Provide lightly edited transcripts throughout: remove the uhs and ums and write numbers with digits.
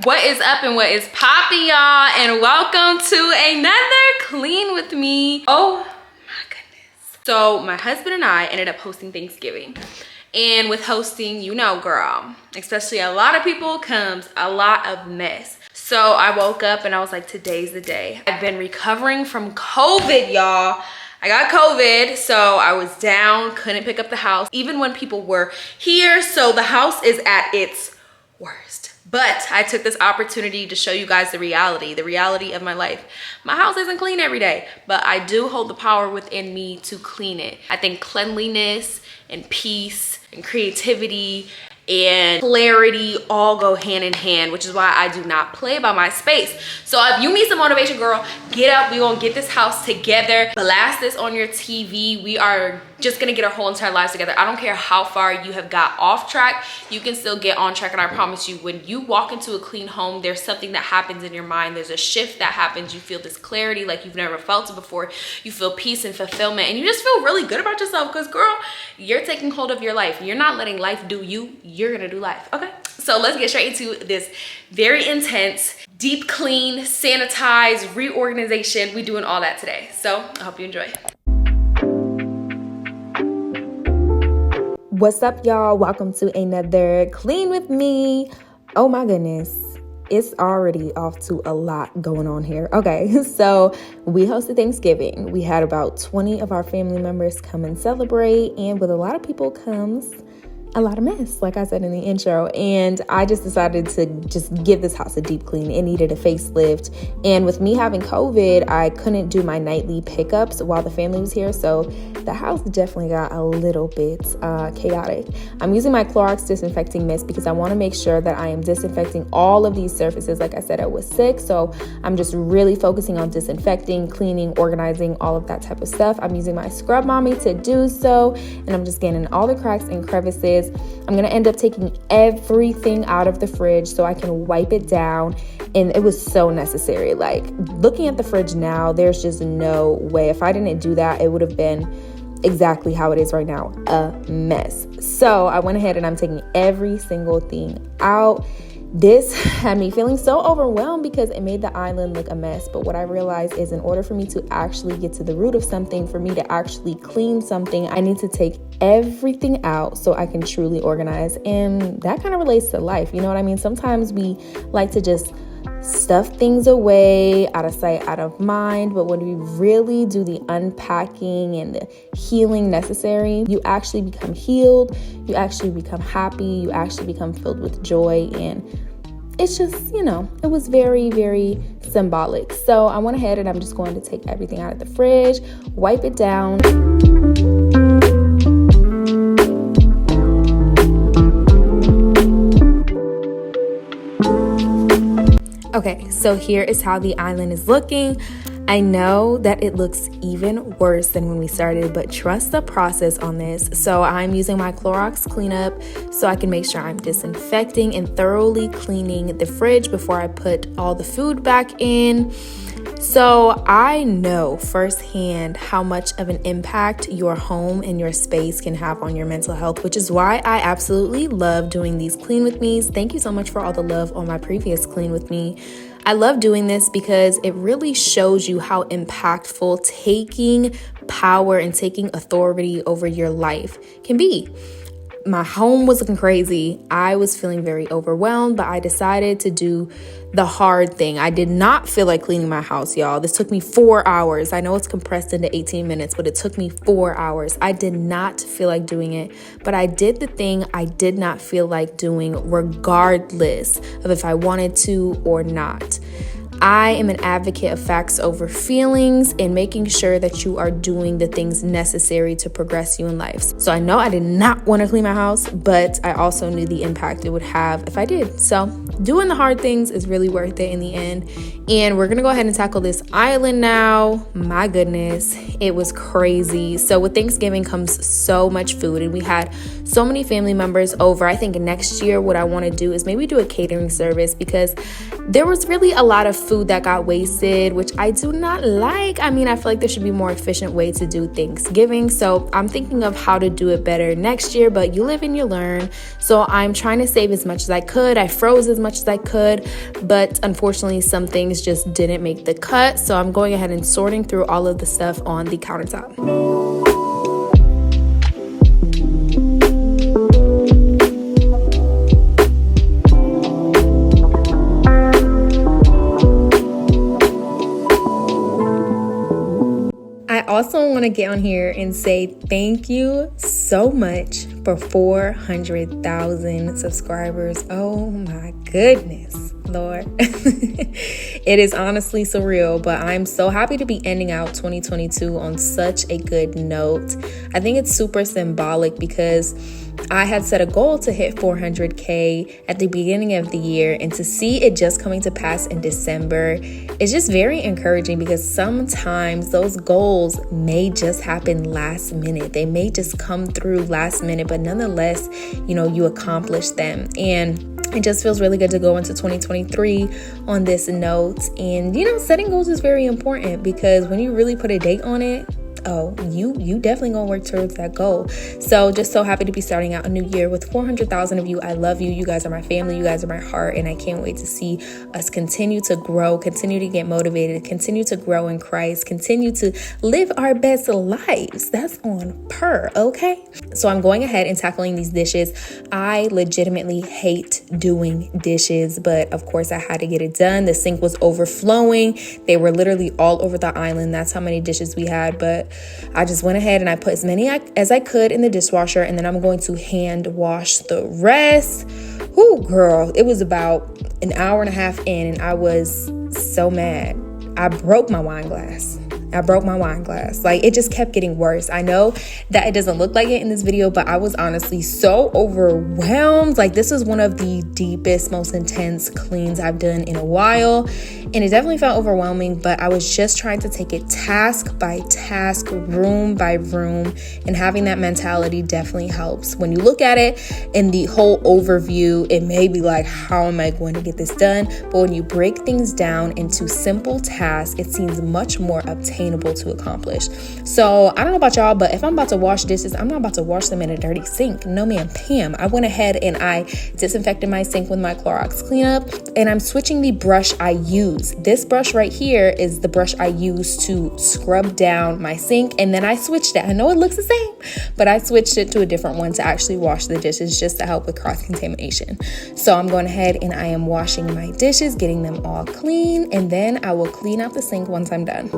What is up and what is poppin', y'all, and welcome to another clean with me. Oh my goodness. So my husband and I ended up hosting Thanksgiving, and with hosting, you know, girl, especially a lot of people, comes a lot of mess. So I woke up and I was like, today's the day. I've been recovering from COVID, y'all. I got COVID, so I was down, couldn't pick up the house even when people were here. So the house is at its worst. But I took this opportunity to show you guys the reality of my life. My house isn't clean every day, but I do hold the power within me to clean it. I think cleanliness and peace and creativity and clarity all go hand in hand, which is why I do not play about my space. So if you need some motivation, girl, get up. We're gonna get this house together. Blast this on your TV. We are just gonna get our whole entire lives together. I don't care how far you have got off track, you can still get on track. And I promise you, when you walk into a clean home, there's something that happens in your mind. There's a shift that happens. You feel this clarity like you've never felt it before. You feel peace and fulfillment, and you just feel really good about yourself because, girl, you're taking hold of your life. You're not letting life do you. You're gonna do life. Okay, so let's get straight into this very intense, deep clean, sanitize, reorganization. We doing all that today. So I hope you enjoy. What's up, y'all? Welcome to another clean with me. Oh my goodness, it's already off to a lot going on here. Okay, so we hosted Thanksgiving. We had about 20 of our family members come and celebrate, and with a lot of people comes a lot of mess, like I said in the intro. And I just decided to just give this house a deep clean. It needed a facelift. And with me having COVID, I couldn't do my nightly pickups while the family was here. So the house definitely got a little bit chaotic. I'm using my Clorox disinfecting mist because I want to make sure that I am disinfecting all of these surfaces. Like I said, I was sick, so I'm just really focusing on disinfecting, cleaning, organizing, all of that type of stuff. I'm using my Scrub Mommy to do so, and I'm just scanning all the cracks and crevices. I'm going to end up taking everything out of the fridge so I can wipe it down. And it was so necessary. Like, looking at the fridge now, there's just no way. If I didn't do that, it would have been exactly how it is right now, a mess. So I went ahead and I'm taking every single thing out. This had me feeling so overwhelmed because it made the island look a mess. But what I realized is, in order for me to actually get to the root of something, for me to actually clean something, I need to take everything out so I can truly organize. And that kind of relates to life. You know what I mean? Sometimes we like to just stuff things away, out of sight, out of mind. But when we really do the unpacking and the healing necessary, you actually become healed, you actually become happy, you actually become filled with joy. And it's just, you know, it was very, very symbolic. So I went ahead and I'm just going to take everything out of the fridge, wipe it down. Okay, so here is how the island is looking. I know that it looks even worse than when we started, but trust the process on this. So I'm using my Clorox cleanup so I can make sure I'm disinfecting and thoroughly cleaning the fridge before I put all the food back in. So I know firsthand how much of an impact your home and your space can have on your mental health, which is why I absolutely love doing these clean with me's. Thank you so much for all the love on my previous clean with me. I love doing this because it really shows you how impactful taking power and taking authority over your life can be. My home was looking crazy. I was feeling very overwhelmed, but I decided to do the hard thing. I did not feel like cleaning my house, y'all. This took me 4 hours. I know it's compressed into 18 minutes, but it took me 4 hours. I did not feel like doing it, but I did the thing I did not feel like doing, regardless of if I wanted to or not. I am an advocate of facts over feelings and making sure that you are doing the things necessary to progress you in life. So I know I did not want to clean my house, but I also knew the impact it would have if I did. So doing the hard things is really worth it in the end. And we're going to go ahead and tackle this island now. My goodness, it was crazy. So with Thanksgiving comes so much food, and we had so many family members over. I think next year what I want to do is maybe do a catering service, because there was really a lot of food that got wasted, which I do not like. I mean, I feel like there should be a more efficient way to do Thanksgiving. So I'm thinking of how to do it better next year, but you live and you learn. So I'm trying to save as much as I could. I froze as much as I could, but unfortunately some things just didn't make the cut. So I'm going ahead and sorting through all of the stuff on the countertop. I also want to get on here and say thank you so much for 400,000 subscribers. Oh my goodness, Lord. It is honestly surreal, but I'm so happy to be ending out 2022 on such a good note. I think it's super symbolic because I had set a goal to hit 400K at the beginning of the year, and to see it just coming to pass in December is just very encouraging, because sometimes those goals may just happen last minute. They may just come through last minute, but nonetheless, you accomplish them. And it just feels really good to go into 2023 on this note. And, setting goals is very important, because when you really put a date on it, you definitely gonna work towards that goal. So just so happy to be starting out a new year with 400,000 of you. I love you. You guys are my family. You guys are my heart. And I can't wait to see us continue to grow, continue to get motivated, continue to grow in Christ, continue to live our best lives. That's on per, okay? So I'm going ahead and tackling these dishes. I legitimately hate doing dishes, but of course I had to get it done. The sink was overflowing. They were literally all over the island. That's how many dishes we had, but I just went ahead and I put as many as I could in the dishwasher, and then I'm going to hand wash the rest. Whoo, girl, it was about an hour and a half in, and I was so mad. I broke my wine glass. Like, it just kept getting worse. I know that it doesn't look like it in this video, but I was honestly so overwhelmed. Like, this was one of the deepest, most intense cleans I've done in a while. And it definitely felt overwhelming, but I was just trying to take it task by task, room by room. And having that mentality definitely helps. When you look at it in the whole overview, it may be like, how am I going to get this done? But when you break things down into simple tasks, it seems much more obtainable to accomplish. So I don't know about y'all, but if I'm about to wash dishes, I'm not about to wash them in a dirty sink. No ma'am, Pam. I went ahead and I disinfected my sink with my Clorox cleanup, and I'm switching the brush I use. This brush right here is the brush I use to scrub down my sink, and then I switched it. I know it looks the same, but I switched it to a different one to actually wash the dishes, just to help with cross-contamination. So I'm going ahead and I am washing my dishes, getting them all clean, and then I will clean out the sink once I'm done.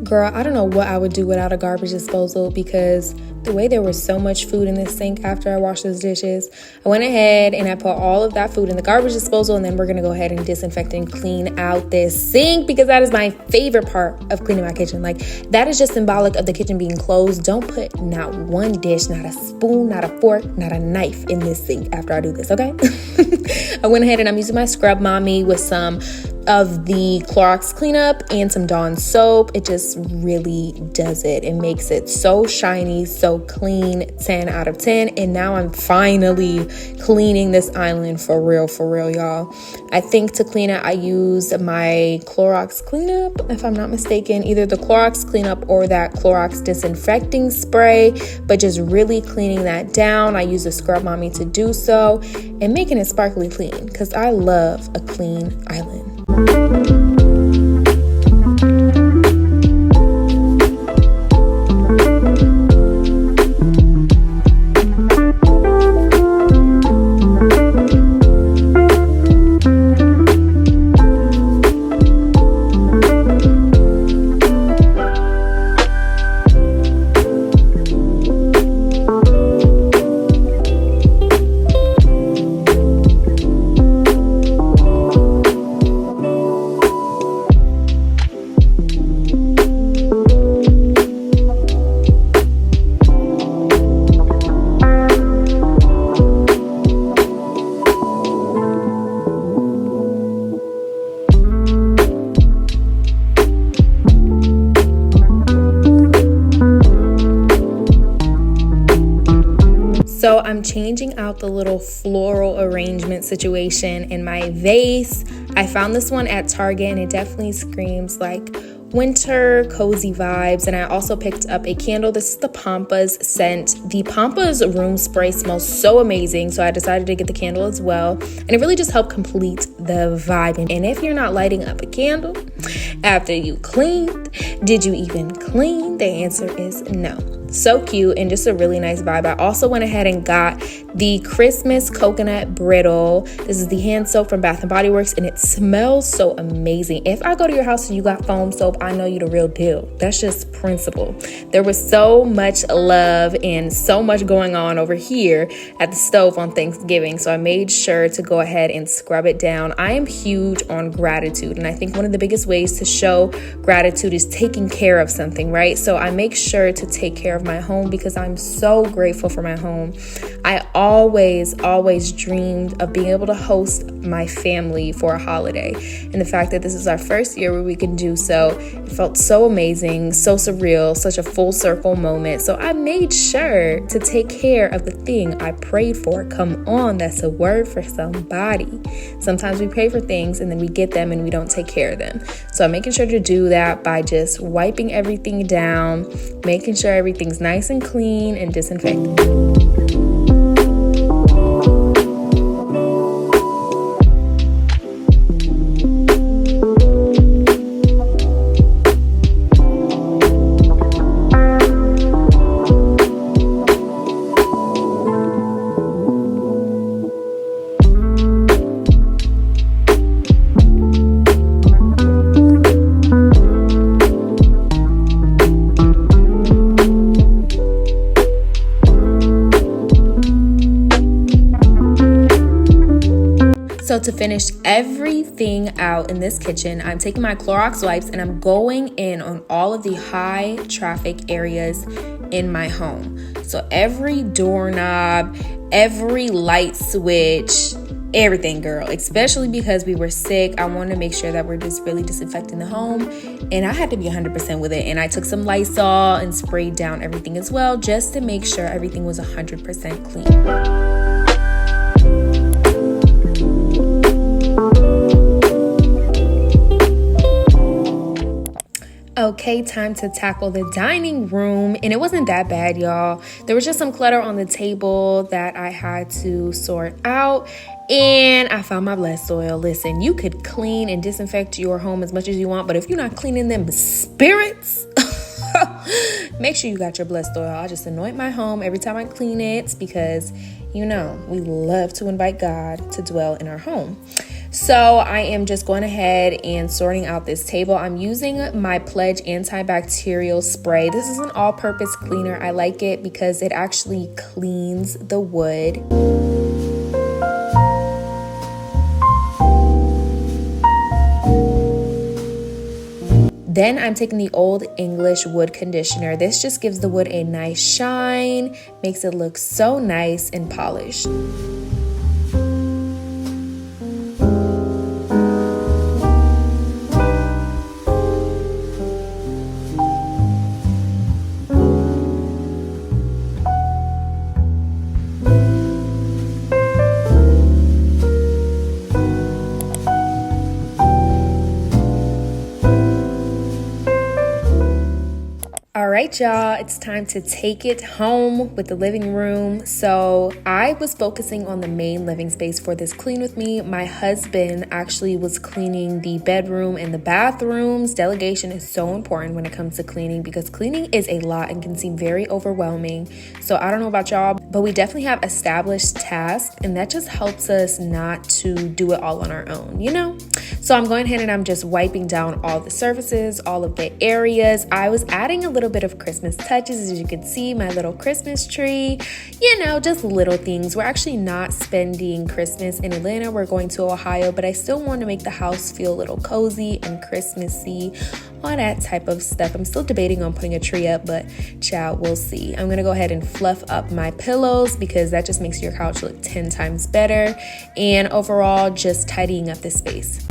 Girl, I don't know what I would do without a garbage disposal, because the way there was so much food in this sink after I washed those dishes, I went ahead and I put all of that food in the garbage disposal, and then we're going to go ahead and disinfect and clean out this sink, because that is my favorite part of cleaning my kitchen. Like, that is just symbolic of the kitchen being closed. Don't put not one dish, not a spoon, not a fork, not a knife in this sink after I do this, okay? I went ahead and I'm using my Scrub Mommy with some of the Clorox cleanup and some Dawn soap. It just really does it. It makes it so shiny, so clean, 10 out of 10. And now I'm finally cleaning this island for real, y'all. I think to clean it, I use my Clorox cleanup, if I'm not mistaken, either the Clorox cleanup or that Clorox disinfecting spray, but just really cleaning that down. I use the Scrub Mommy to do so and making it sparkly clean, because I love a clean island. So I'm changing out the little floral arrangement situation in my vase. I found this one at Target and it definitely screams like winter cozy vibes. And I also picked up a candle. This is the Pampas scent. The Pampas room spray smells so amazing, so I decided to get the candle as well, and it really just helped complete the vibe. And if you're not lighting up a candle after you cleaned, did you even clean? The answer is no. So cute and just a really nice vibe. I also went ahead and got the Christmas coconut brittle. This is the hand soap from Bath & Body Works, and it smells so amazing. If I go to your house and you got foam soap, I know you the real deal. That's just principle. There was so much love and so much going on over here at the stove on Thanksgiving, so I made sure to go ahead and scrub it down. I am huge on gratitude, and I think one of the biggest ways to show gratitude is taking care of something, right? So I make sure to take care of my home because I'm so grateful for my home. I always dreamed of being able to host my family for a holiday, and the fact that this is our first year where we can do so, it felt so amazing, so surreal, such a full circle moment. So I made sure to take care of the thing I prayed for. Come on, that's a word for somebody. Sometimes we pray for things and then we get them and we don't take care of them. So I'm making sure to do that by just wiping everything down, making sure everything's nice and clean and disinfected. So to finish everything out in this kitchen, I'm taking my Clorox wipes and I'm going in on all of the high traffic areas in my home. So every doorknob, every light switch, everything, girl, especially because we were sick. I wanted to make sure that we're just really disinfecting the home, and I had to be 100% with it. And I took some Lysol and sprayed down everything as well, just to make sure everything was 100% clean. Okay, time to tackle the dining room, and it wasn't that bad, y'all. There was just some clutter on the table that I had to sort out, and I found my blessed oil. Listen, you could clean and disinfect your home as much as you want, but if you're not cleaning them spirits, make sure you got your blessed oil. I just anoint my home every time I clean it because, you know, we love to invite God to dwell in our home. So I am just going ahead and sorting out this table. I'm using my Pledge antibacterial spray. This is an all-purpose cleaner. I like it because it actually cleans the wood. Then I'm taking the Old English wood conditioner. This just gives the wood a nice shine, makes it look so nice and polished. All right, y'all, it's time to take it home with the living room. So I was focusing on the main living space for this clean with me. My husband actually was cleaning the bedroom and the bathrooms. Delegation is so important when it comes to cleaning because cleaning is a lot and can seem very overwhelming. So I don't know about y'all, but we definitely have established tasks, and that just helps us not to do it all on our own, you know? So I'm going ahead and I'm just wiping down all the surfaces, all of the areas. I was adding a little bit of Christmas touches. As you can see, my little Christmas tree, you know, just little things. We're actually not spending Christmas in Atlanta. We're going to Ohio, but I still want to make the house feel a little cozy and Christmassy, all that type of stuff. I'm still debating on putting a tree up, but child, we'll see. I'm going to go ahead and fluff up my pillows because that just makes your couch look 10 times better. And overall, just tidying up this space.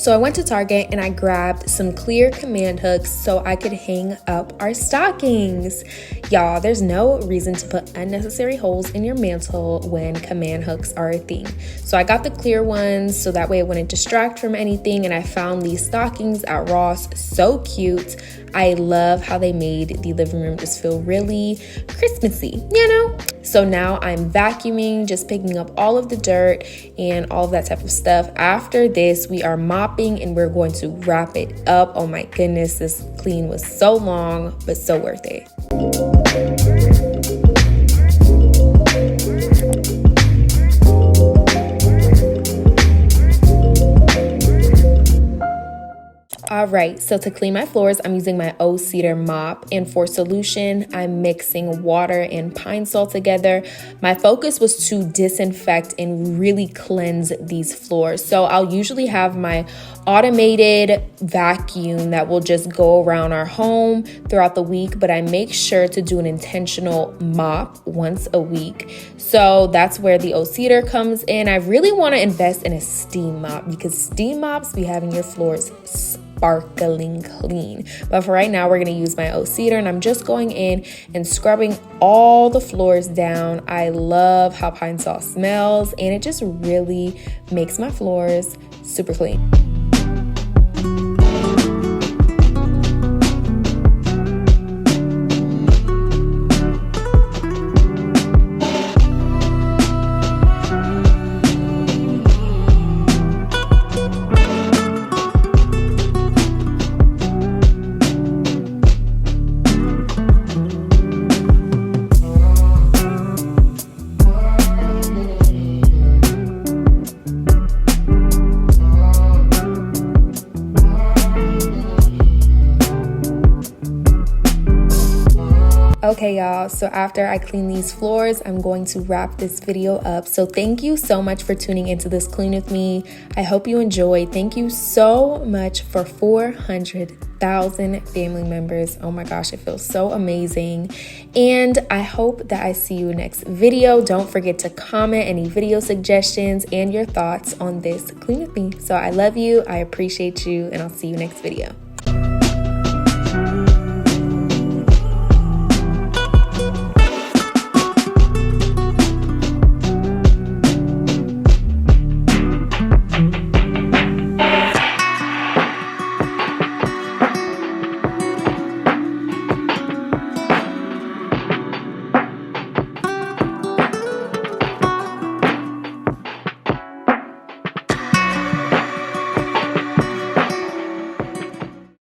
So I went to Target and I grabbed some clear command hooks so I could hang up our stockings. Y'all, there's no reason to put unnecessary holes in your mantle when command hooks are a thing. So I got the clear ones so that way it wouldn't distract from anything, and I found these stockings at Ross. So cute. I love how they made the living room just feel really Christmassy, you know? So now I'm vacuuming, just picking up all of the dirt and all of that type of stuff. After this, we are mopping and we're going to wrap it up. Oh my goodness, this clean was so long, but so worth it. All right, so to clean my floors, I'm using my Cedar mop, and for solution, I'm mixing water and pine salt together. My focus was to disinfect and really cleanse these floors. So I'll usually have my automated vacuum that will just go around our home throughout the week, but I make sure to do an intentional mop once a week. So that's where the Cedar comes in. I really want to invest in a steam mop because steam mops be having your floors sparkling clean. But for right now, we're going to use my Cedar, and I'm just going in and scrubbing all the floors down. I love how pine salt smells, and it just really makes my floors super clean. Okay, y'all, so after I clean these floors, I'm going to wrap this video up. So thank you so much for tuning into this clean with me. I hope you enjoyed. Thank you so much for 400,000 family members. Oh my gosh, it feels so amazing. And I hope that I see you next video. Don't forget to comment any video suggestions and your thoughts on this clean with me. So I love you, I appreciate you, and I'll see you next video.